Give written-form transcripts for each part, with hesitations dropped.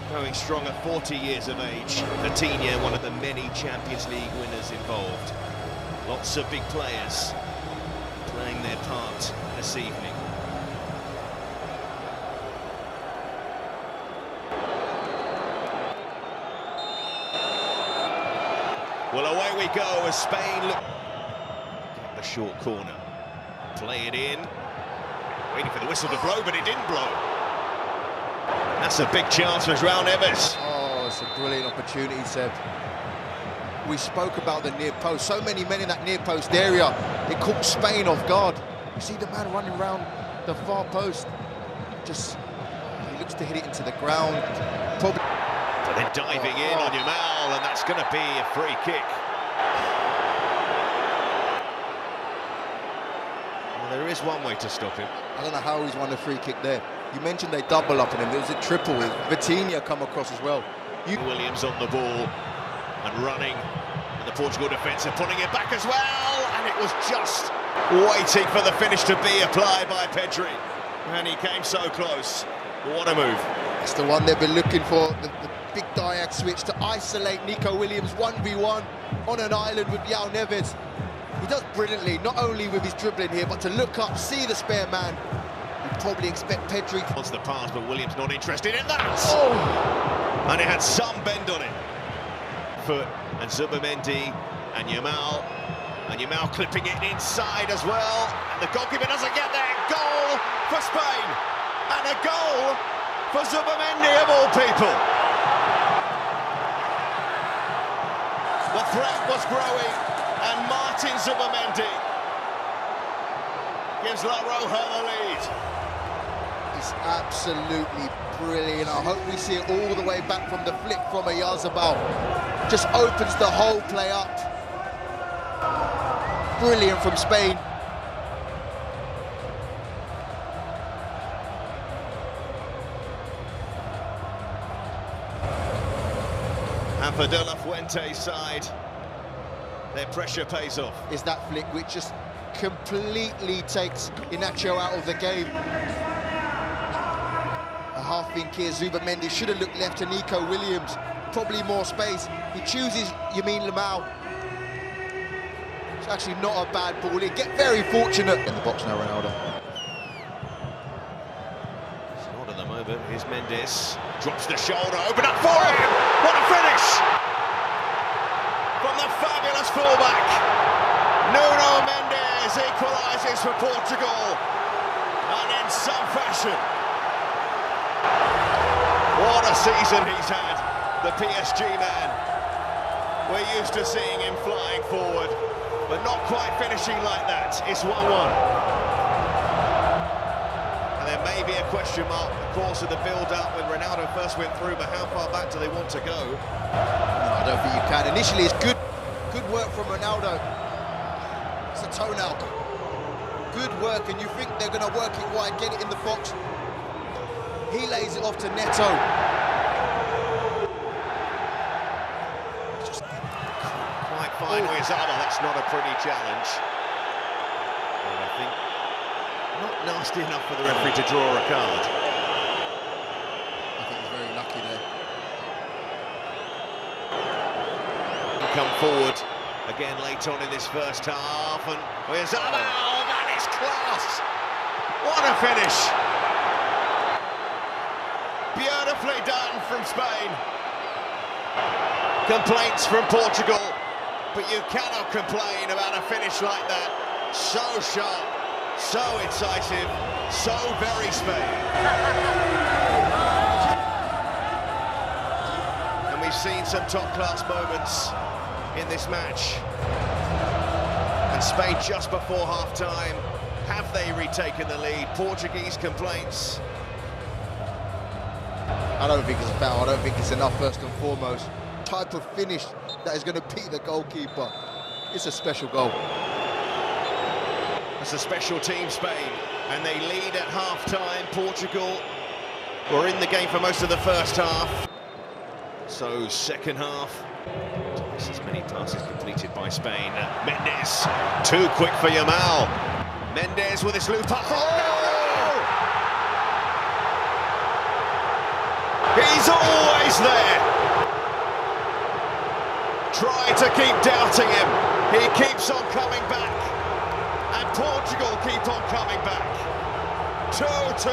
Going strong at 40 years of age. Vitinha, one of the many Champions League winners involved. Lots of big players playing their part this evening. Well, away we go as Spain look at the short corner. Play it in. Waiting for the whistle to blow, but it didn't blow. That's a big chance for João Neves. Oh, it's a brilliant opportunity, Seb. We spoke about the near post. So many men in that near post area. It caught Spain off guard. You see the man running around the far post. Just, he looks to hit it into the ground. Probably. But then diving in on Yamal, and that's going to be a free kick. Well, there is one way to stop him. I don't know how he's won a free kick there. You mentioned they double up on him. There was a triple with Vitinha come across as well. Williams on the ball and running, and the Portugal defence are pulling it back as well, and it was just waiting for the finish to be applied by Pedri, and he came so close. What a move. It's the one they've been looking for, the big diag switch to isolate Nico Williams 1v1 on an island with João Neves. He does brilliantly, not only with his dribbling here, but to look up, see the spare man. You'd probably expect Pedri. Wants the pass, but Williams not interested in that. Oh. And it had some bend on it. Foot and Zubamendi and Yamal clipping it inside as well, and the goalkeeper doesn't get there. Goal for Spain, and a goal for Zubamendi of all people. The threat was growing, and Martin Zubamendi gives La Roja the lead. It's absolutely brilliant. I hope we see it all the way back from the flick from Oyarzabal. Just opens the whole play up. Brilliant from Spain. And for De La Fuente's side, their pressure pays off. Is that flick which just completely takes Inacio out of the game. A half think here, Zubamendi should have looked left to Nico Williams. Probably more space. He chooses Lamine Yamal. It's actually not a bad ball. He'd get very fortunate. In the box now, Ronaldo. It's not at the moment. Here's Mendes. Drops the shoulder. Open up for him. What a finish! From the fabulous fullback. Nuno Mendes equalises for Portugal. And in some fashion. What a season he's had. The PSG man. We're used to seeing him flying forward, but not quite finishing like that. It's 1-1. And there may be a question mark, of course, of the build-up when Ronaldo first went through, but how far back do they want to go? No, I don't think you can. Initially, it's good work from Ronaldo. It's a toenail. Good work, and you think they're going to work it wide, get it in the box. He lays it off to Neto. Fine Oyarzabal, that's not a pretty challenge. And I think not nasty enough for the referee to draw a card. I think he's very lucky there. Come forward again late on in this first half, and Oyarzabal, oh, that is class! What a finish! Beautifully done from Spain. Complaints from Portugal. But you cannot complain about a finish like that. So sharp, so incisive, so very Spain. And we've seen some top-class moments in this match. And Spain just before half-time, have they retaken the lead? Portuguese complaints. I don't think it's a foul. I don't think it's enough, first and foremost. Type of finish that is going to beat the goalkeeper. It's a special goal. It's a special team, Spain, and they lead at half-time. Portugal were in the game for most of the first half. So, second half, twice as many passes completed by Spain. Mendes, too quick for Yamal. Mendes with his loop up. Oh! He's always there. Try to keep doubting him. He keeps on coming back. And Portugal keep on coming back. 2-2.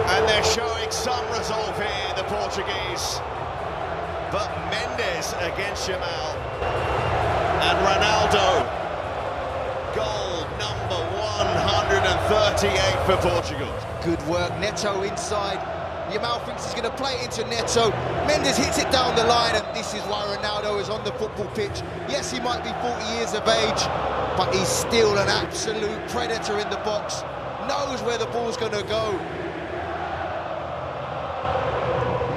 And they're showing some resolve here, the Portuguese. But Mendes against Yamal. And Ronaldo. Goal number 138 for Portugal. Good work, Neto inside. Yamal thinks he's going to play it into Neto. Mendes hits it down the line, and this is why Ronaldo is on the football pitch. Yes, he might be 40 years of age, but he's still an absolute predator in the box. Knows where the ball's going to go.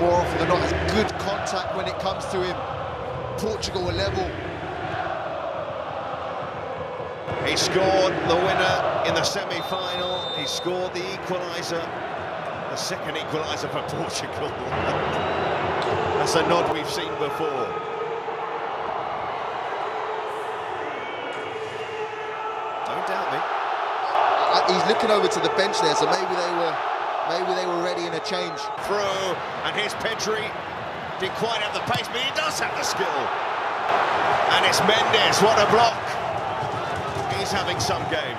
More often than not, has good contact when it comes to him. Portugal are level. He scored the winner in the semi-final. He scored the equaliser, the second equaliser for Portugal. That's a nod we've seen before. Don't doubt me. He's looking over to the bench there, so maybe they were ready in a change. Through, and here's Pedri. Didn't quite have the pace, but he does have the skill. And it's Mendes, what a block. He's having some game.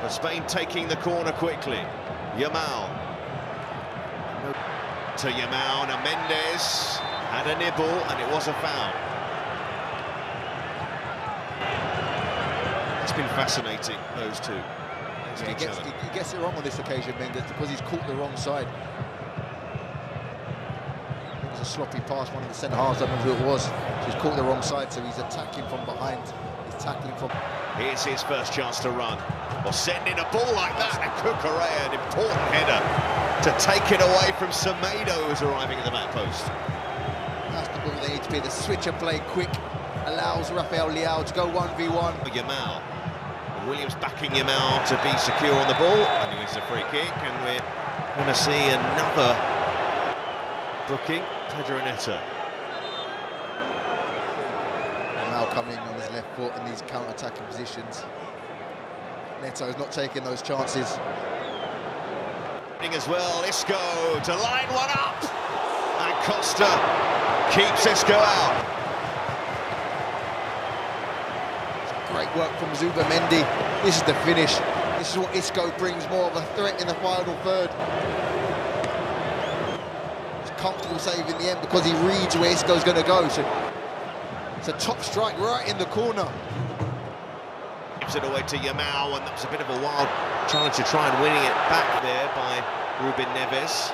For Spain taking the corner quickly. Yamal. To Yamal, and Mendes had a nibble, and it was a foul. It's been fascinating, those two. Yeah, he gets it wrong on this occasion, Mendes, because he's caught the wrong side. It was a sloppy pass, one of the centre-halves, I don't know who it was. So he's caught the wrong side, so he's attacking from behind. He's tackling from... Here's his first chance to run. Or send in a ball like that, and Cucurella, an important header to take it away from Semedo, who's arriving at the back post. That's the ball they need to be. The switcher play quick allows Rafael Leao to go 1v1. Yamal. Williams backing Yamal to be secure on the ball, and he wins a free kick, and we're going to see another booking. Pedro Neto. Yamal coming on his left foot in these counter-attacking positions. Neto is not taking those chances. As well, Isco to line one up, and Costa keeps Isco out. Great work from Zubamendi. This is the finish. This is what Isco brings, more of a threat in the final third. It's a comfortable save in the end because he reads where Isco's going to go. So it's a top strike right in the corner. Gives it away to Yamal, and that was a bit of a wild challenge to try and winning it back there by Ruben Neves.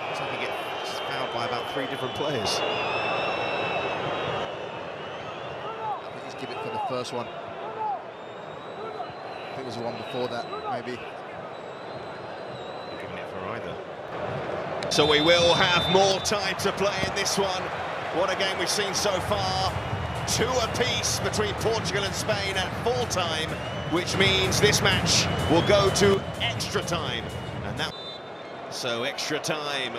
Looks like he gets fouled by about 3 different players. Give it for the first one. I think it was the one before that, maybe. Not giving it for either. So we will have more time to play in this one. What a game we've seen so far. 2 apiece between Portugal and Spain at full time, which means this match will go to extra time. And that. So extra time.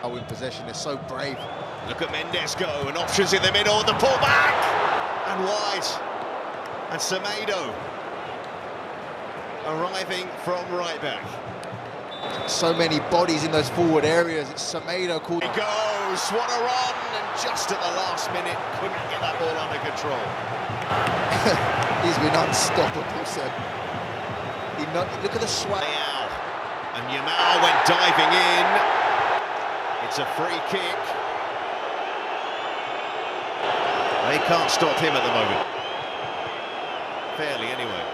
Oh, in possession, they're so brave. Look at Mendes go, and options in the middle, the pullback! And wide, and Semedo arriving from right back. So many bodies in those forward areas. It's Semedo called. He goes, what a run, and just at the last minute couldn't get that ball under control. He's been unstoppable, so look at the swag. And Yamal went diving in. It's a free kick. They can't stop him at the moment. Fairly, anyway.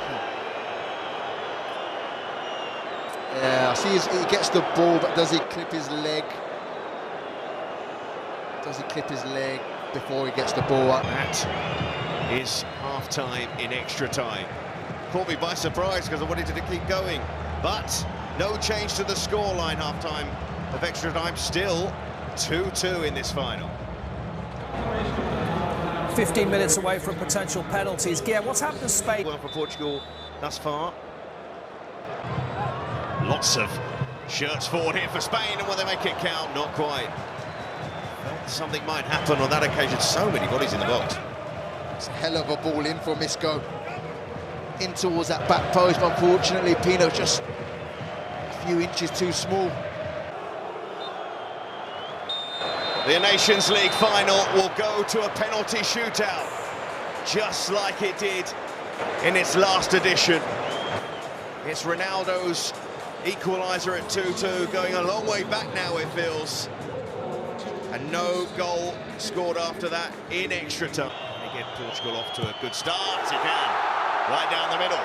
Yeah, I see he gets the ball, but does he clip his leg? Does he clip his leg before he gets the ball up? That is half-time in extra time. Caught me by surprise because I wanted to keep going. But no change to the scoreline half-time of extra time. Still 2-2 in this final. 15 minutes away from potential penalties. Yeah, what's happened to Spain? Well, for Portugal thus far. Lots of shirts forward here for Spain, and will they make it count? Not quite. Something might happen on that occasion. So many bodies in the box. It's a hell of a ball in from Isco. In towards that back post, but unfortunately Pino just few inches too small. The Nations League final will go to a penalty shootout, just like it did in its last edition. It's Ronaldo's equaliser at 2-2, going a long way back now, it feels. And no goal scored after that in extra time. And again, Portugal off to a good start, he can. Right down the middle.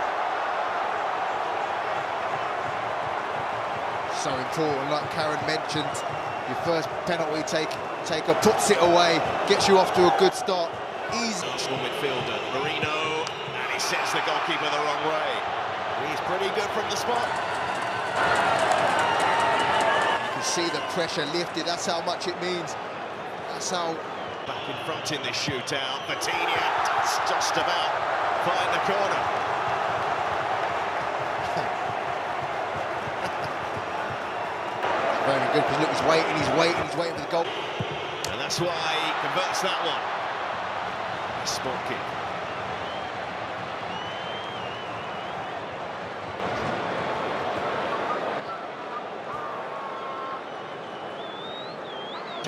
So important, like Karen mentioned, your first penalty taker puts it away, gets you off to a good start. Easy. Arsenal midfielder, Marino, and he sets the goalkeeper the wrong way. He's pretty good from the spot. You can see the pressure lifted, that's how much it means. That's how... Back in front in this shootout, Vitinha does just about find the corner. Very good, because look, he's waiting for the goal. And that's why he converts that one. A spot kick.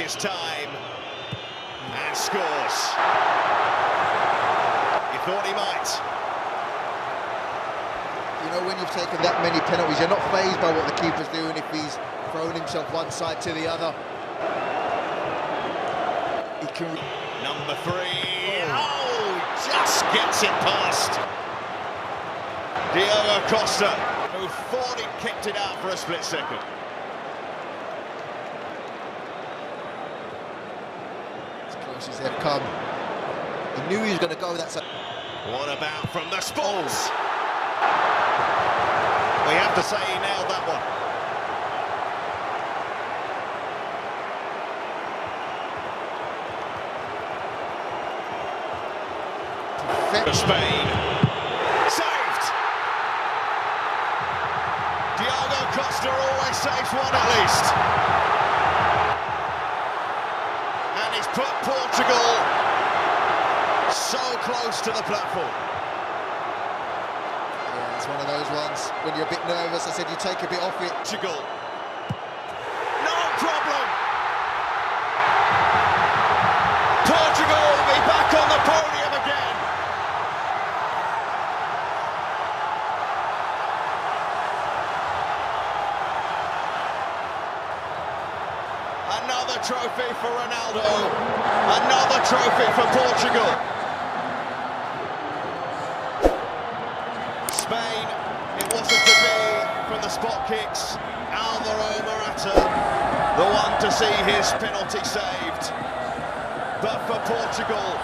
His time, and scores. You thought he might. You know, when you've taken that many penalties, you're not fazed by what the keeper's doing if he's throwing himself one side to the other. He can... Number 3, just gets it past. Diogo Costa, who thought he kicked it out for a split second. As close as they've come. He knew he was going to go that side. What about from the spots? We have to say he nailed that one. For Spain. Saved! Diogo Costa always saves one at least. And he's put Portugal so close to the platform. Yeah, it's one of those ones when you're a bit nervous. I said you take a bit off it. Portugal. No problem. Portugal will be back on the podium again. Another trophy for Ronaldo. Another trophy for Portugal. Spain, it wasn't to be from the spot kicks. Alvaro Morata, the one to see his penalty saved. But for Portugal,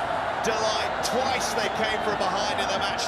delight, twice they came from behind in the match.